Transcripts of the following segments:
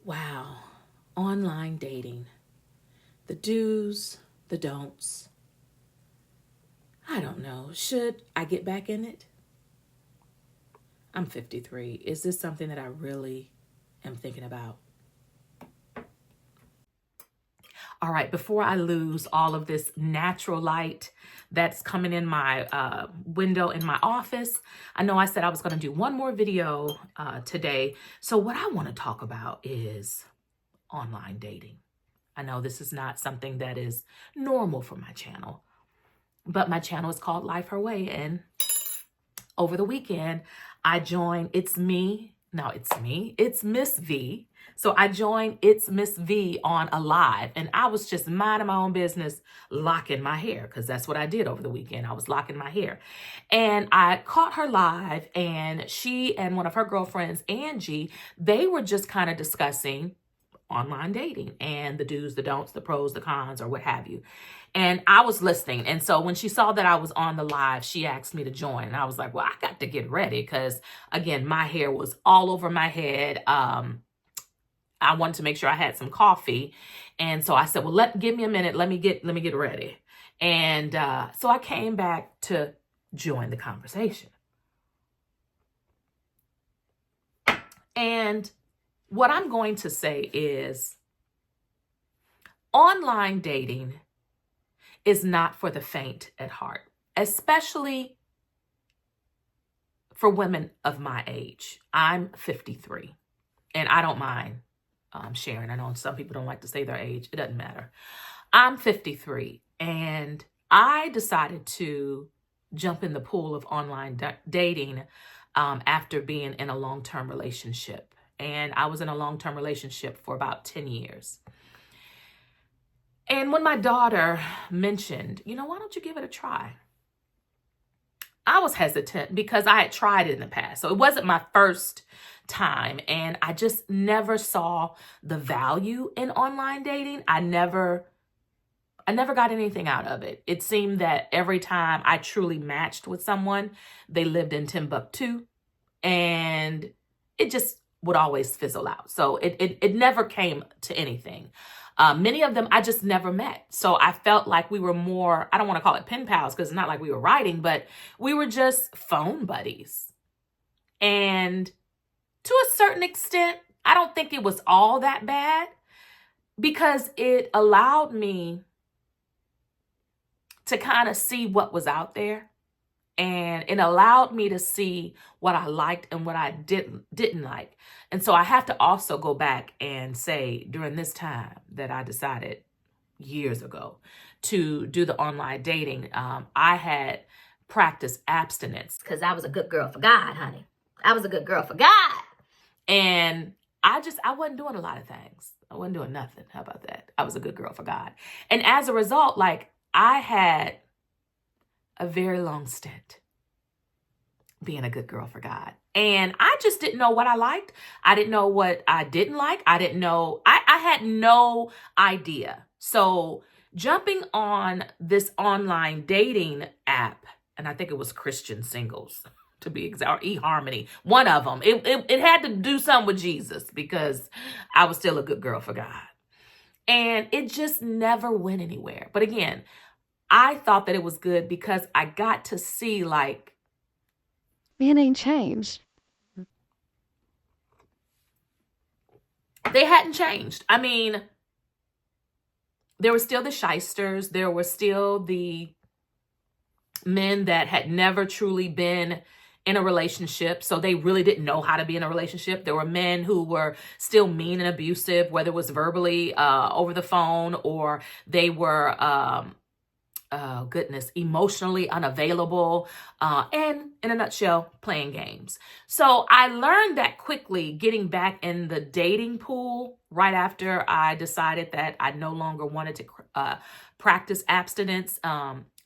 Wow. Online dating. The do's, the don'ts. I don't know. Should I get back in it? I'm 53. Is this something that I really am thinking about? All right, before I lose all of this natural light that's coming in my window in my office, I know I said I was going to do one more video today. So what I want to talk about is online dating. I know this is not something that is normal for my channel, but my channel is called Life Her Way. And over the weekend, I joined It's Miss V. So I joined It's Miss V on a live, and I was just minding my own business, locking my hair, because that's what I did over the weekend. I was locking my hair. And I caught her live, and she and one of her girlfriends, Angie, they were just kind of discussing online dating and the do's, the don'ts, the pros, the cons, or what have you. And I was listening. And so when she saw that I was on the live, she asked me to join. And I was like, well, I got to get ready because, again, my hair was all over my head. I wanted to make sure I had some coffee. And so I said, well, give me a minute. Let me get ready. And so I came back to join the conversation. And what I'm going to say is online dating is not for the faint at heart, especially for women of my age. I'm 53, and I don't mind sharing. I know some people don't like to say their age. It doesn't matter. I'm 53, and I decided to jump in the pool of online dating after being in a long-term relationship. And I was in a long-term relationship for about 10 years. And when my daughter mentioned, why don't you give it a try? I was hesitant because I had tried it in the past. So it wasn't my first time. And I just never saw the value in online dating. I never got anything out of it. It seemed that every time I truly matched with someone, they lived in Timbuktu, and it just would always fizzle out. So it never came to anything. Many of them I just never met. So I felt like we were more, I don't want to call it pen pals because it's not like we were writing, but we were just phone buddies. And to a certain extent, I don't think it was all that bad because it allowed me to kind of see what was out there. And it allowed me to see what I liked and what I didn't like. And so I have to also go back and say during this time that I decided years ago to do the online dating, I had practiced abstinence because I was a good girl for God, honey. I was a good girl for God. And I wasn't doing a lot of things. I wasn't doing nothing. How about that? I was a good girl for God. And as a result, I had a very long stint being a good girl for God. And I just didn't know what I liked. I didn't know what I didn't like. I didn't know. I had no idea. So jumping on this online dating app, and I think it was Christian Singles to be exact, or eHarmony, one of them. It had to do something with Jesus because I was still a good girl for God. And it just never went anywhere. But again, I thought that it was good because I got to see man ain't changed. They hadn't changed. I mean, there were still the shysters. There were still the men that had never truly been in a relationship. So they really didn't know how to be in a relationship. There were men who were still mean and abusive, whether it was verbally over the phone or they were emotionally unavailable, and in a nutshell, playing games. So I learned that quickly getting back in the dating pool right after I decided that I no longer wanted to practice abstinence,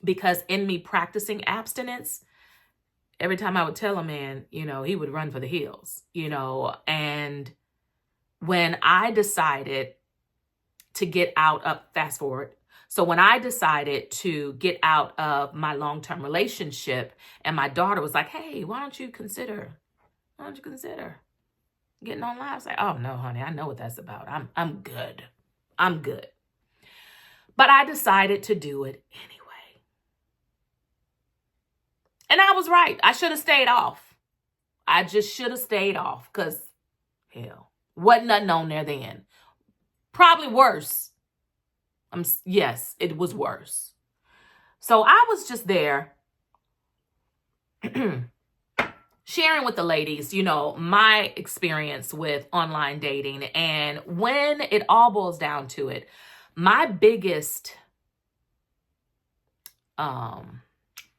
because in me practicing abstinence, every time I would tell a man, he would run for the hills, and when I decided to get out of, fast forward, so when I decided to get out of my long-term relationship and my daughter was like, hey, why don't you consider getting online. I was like, oh no, honey, I know what that's about. I'm good. I'm good. But I decided to do it anyway. And I was right. I should have stayed off. I just should have stayed off because, hell, wasn't nothing on there then. Probably worse. Yes, it was worse. So I was just there sharing with the ladies, my experience with online dating. And when it all boils down to it, my biggest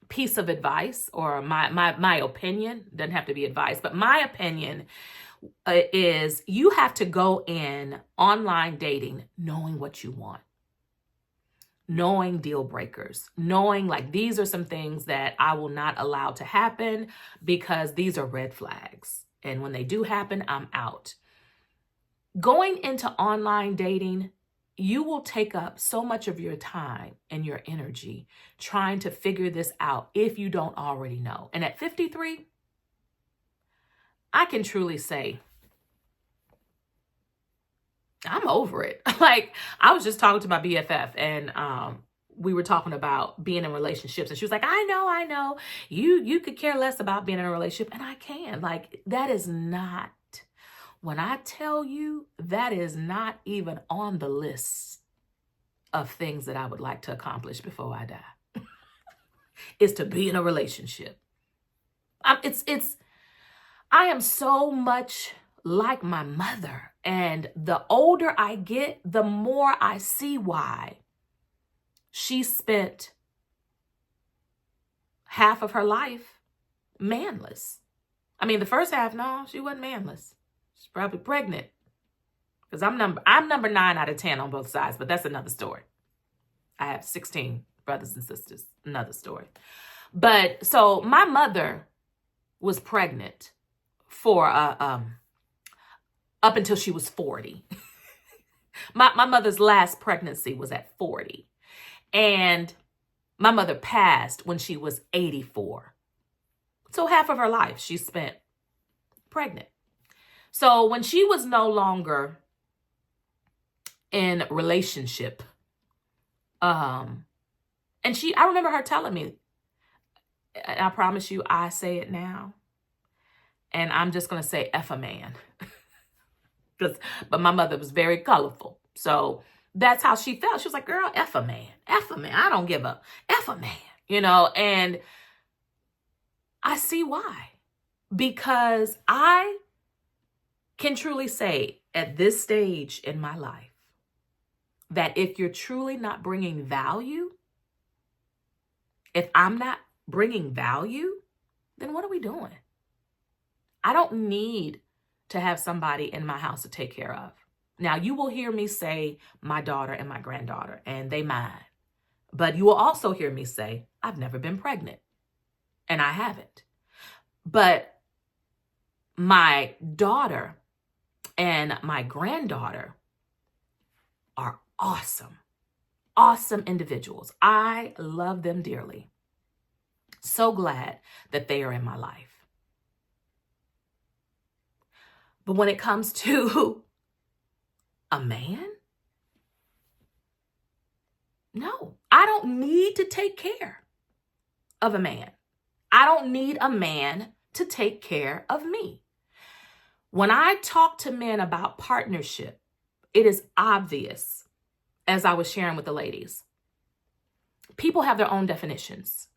piece of advice, or my opinion, doesn't have to be advice, but my opinion is you have to go in online dating knowing what you want, knowing deal breakers, knowing like these are some things that I will not allow to happen because these are red flags. And when they do happen, I'm out. Going into online dating, you will take up so much of your time and your energy trying to figure this out if you don't already know. And at 53, I can truly say, I'm over it. Like, I was just talking to my BFF, and we were talking about being in relationships, and she was like, I know, you could care less about being in a relationship, and I can. Like, that is not, when I tell you, that is not even on the list of things that I would like to accomplish before I die, is to be in a relationship. I am so much like my mother. And the older I get, the more I see why she spent half of her life manless. I mean, the first half, no, she wasn't manless. She's probably pregnant. Because I'm number 9 out of 10 on both sides, but that's another story. I have 16 brothers and sisters, another story. But so my mother was pregnant for up until she was 40. My mother's last pregnancy was at 40. And my mother passed when she was 84. So half of her life she spent pregnant. So when she was no longer in relationship, and I remember her telling me, and I promise you, I say it now, and I'm just going to say F a man. But my mother was very colorful. So that's how she felt. She was like, girl, F a man. F a man. I don't give a F a man, and I see why. Because I can truly say at this stage in my life that if you're truly not bringing value, if I'm not bringing value, then what are we doing? I don't need to have somebody in my house to take care of. Now, you will hear me say my daughter and my granddaughter, and they mine. But you will also hear me say, I've never been pregnant. And I haven't. But my daughter and my granddaughter are awesome. Awesome individuals. I love them dearly. So glad that they are in my life. But when it comes to a man, no, I don't need to take care of a man. I don't need a man to take care of me. When I talk to men about partnership, it is obvious, as I was sharing with the ladies, people have their own definitions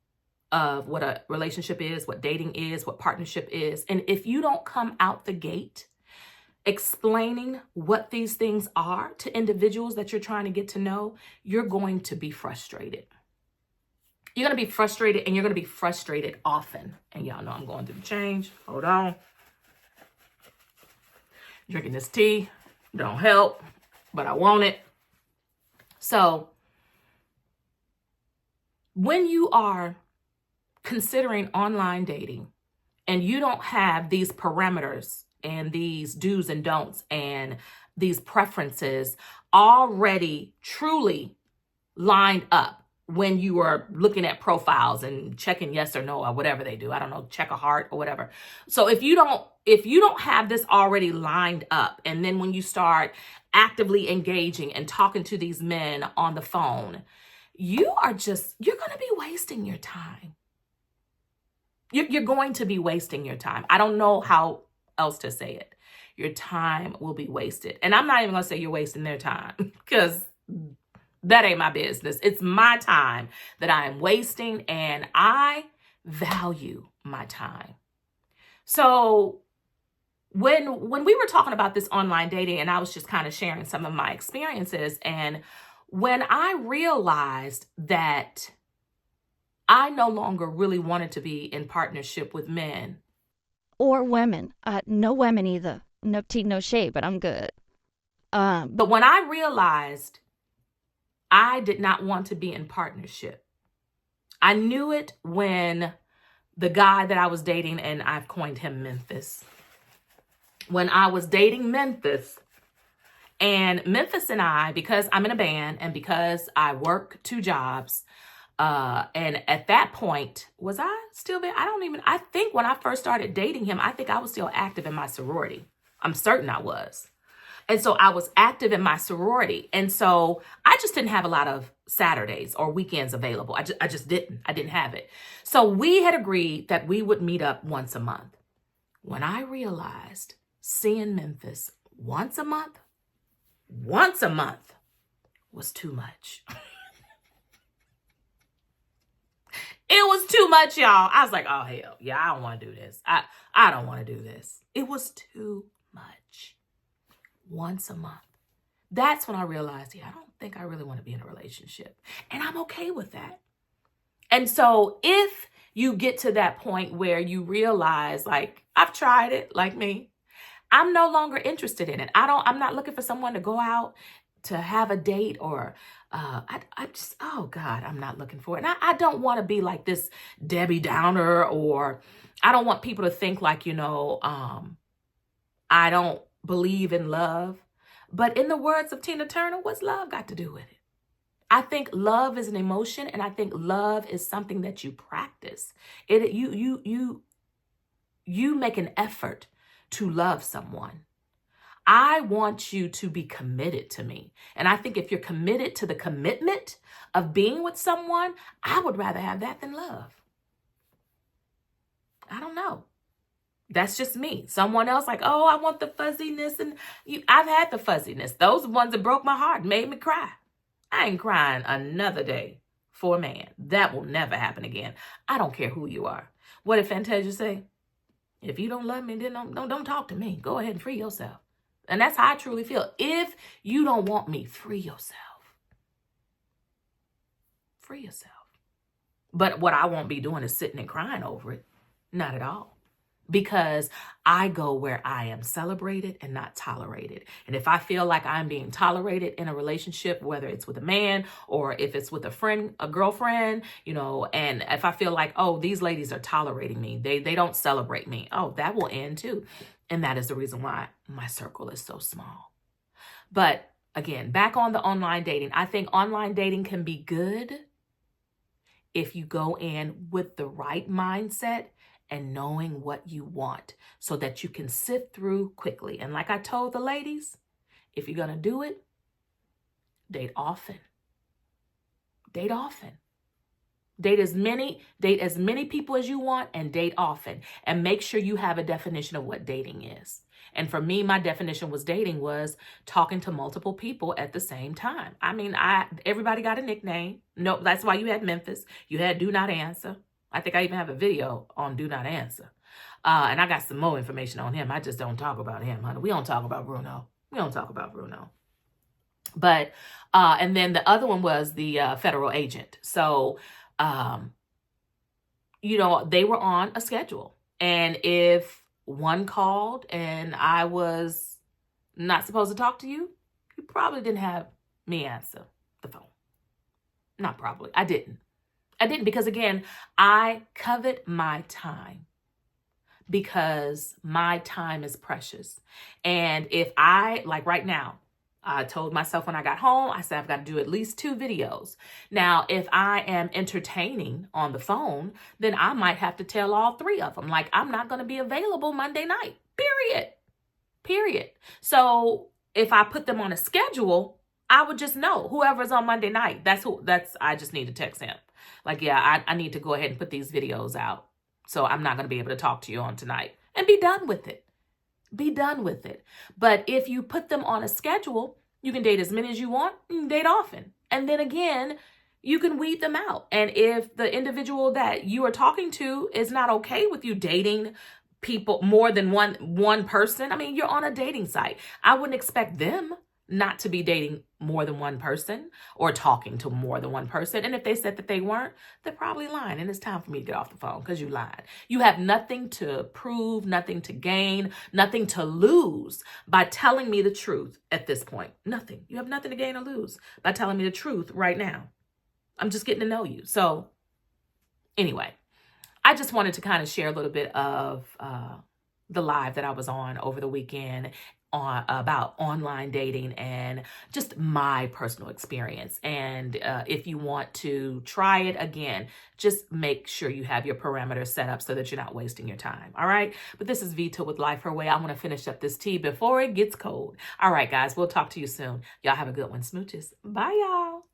of what a relationship is, what dating is, what partnership is. And if you don't come out the gate explaining what these things are to individuals that you're trying to get to know, you're going to be frustrated. You're going to be frustrated, and you're going to be frustrated often. And y'all know I'm going through the change. Hold on. Drinking this tea don't help, but I want it. So when you are considering online dating and you don't have these parameters and these do's and don'ts and these preferences already truly lined up when you are looking at profiles and checking yes or no or whatever they do. I don't know, check a heart or whatever. So if you don't have this already lined up, and then when you start actively engaging and talking to these men on the phone, you're going to be wasting your time. You're going to be wasting your time. I don't know how else to say it. Your time will be wasted. And I'm not even going to say you're wasting their time, because that ain't my business. It's my time that I am wasting, and I value my time. So when we were talking about this online dating, and I was just kind of sharing some of my experiences, and when I realized that I no longer really wanted to be in partnership with men. Or women. No women either. No tea, no shade, but I'm good. But when I realized I did not want to be in partnership, I knew it when the guy that I was dating, and I've coined him Memphis. When I was dating Memphis, and Memphis and I, because I'm in a band and because I work 2 jobs, and at that point, was I still there? I think when I first started dating him, I think I was still active in my sorority. I'm certain I was. And so I was active in my sorority. And so I just didn't have a lot of Saturdays or weekends available. I just didn't. I didn't have it. So we had agreed that we would meet up once a month. When I realized seeing Memphis once a month was too much. It was too much, y'all. I was like, oh, hell, yeah, I don't want to do this. I don't want to do this. It was too much. Once a month. That's when I realized, I don't think I really want to be in a relationship. And I'm okay with that. And so if you get to that point where you realize, like, I've tried it, like me, I'm no longer interested in it. I'm not looking for someone to go out to have a date, or oh God, I'm not looking for it. And I don't want to be like this Debbie Downer, or I don't want people to think like, I don't believe in love. But in the words of Tina Turner, what's love got to do with it? I think love is an emotion, and I think love is something that you practice. You make an effort to love someone. I want you to be committed to me. And I think if you're committed to the commitment of being with someone, I would rather have that than love. I don't know. That's just me. Someone else like, oh, I want the fuzziness. And I've had the fuzziness. Those ones that broke my heart, made me cry. I ain't crying another day for a man. That will never happen again. I don't care who you are. What did Fantasia say? If you don't love me, then don't talk to me. Go ahead and free yourself. And that's how I truly feel. If you don't want me, free yourself. Free yourself. But what I won't be doing is sitting and crying over it. Not at all. Because I go where I am celebrated and not tolerated. And if I feel like I'm being tolerated in a relationship, whether it's with a man or if it's with a friend, a girlfriend, and if I feel like, oh, these ladies are tolerating me, they don't celebrate me, oh, that will end too. And that is the reason why my circle is so small. But again, back on the online dating, I think online dating can be good if you go in with the right mindset and knowing what you want so that you can sift through quickly. And like I told the ladies, if you're going to do it, date often. Date often. Date as many people as you want, and date often. And make sure you have a definition of what dating is. And for me, my definition was talking to multiple people at the same time. I mean, everybody got a nickname. No, that's why you had Memphis. You had Do Not Answer. I think I even have a video on Do Not Answer. And I got some more information on him. I just don't talk about him, honey. We don't talk about Bruno. But, and then the other one was the federal agent. So, they were on a schedule. And if one called and I was not supposed to talk to you, you probably didn't have me answer the phone. Not probably. I didn't because, again, I covet my time because my time is precious. And if like right now, I told myself when I got home, I said, I've got to do at least 2 videos. Now, if I am entertaining on the phone, then I might have to tell all 3 of them. Like, I'm not going to be available Monday night, period. So if I put them on a schedule, I would just know whoever's on Monday night, I just need to text him. Like, yeah, I need to go ahead and put these videos out. So I'm not going to be able to talk to you on tonight, and be done with it. Be done with it. But if you put them on a schedule, you can date as many as you want, you can date often. And then again, you can weed them out. And if the individual that you are talking to is not okay with you dating people more than one person, I mean, you're on a dating site. I wouldn't expect them not to be dating more than one person or talking to more than one person. And if they said that they weren't, they're probably lying. And it's time for me to get off the phone because you lied. You have nothing to prove, nothing to gain, nothing to lose by telling me the truth at this point. Nothing. You have nothing to gain or lose by telling me the truth right now. I'm just getting to know you. So anyway, I just wanted to kind of share a little bit of the live that I was on over the weekend about online dating and just my personal experience. And if you want to try it again, just make sure you have your parameters set up so that you're not wasting your time. All right. But this is Vita with Life Her Way. I want to finish up this tea before it gets cold. All right, guys, we'll talk to you soon. Y'all have a good one. Smooches. Bye, y'all.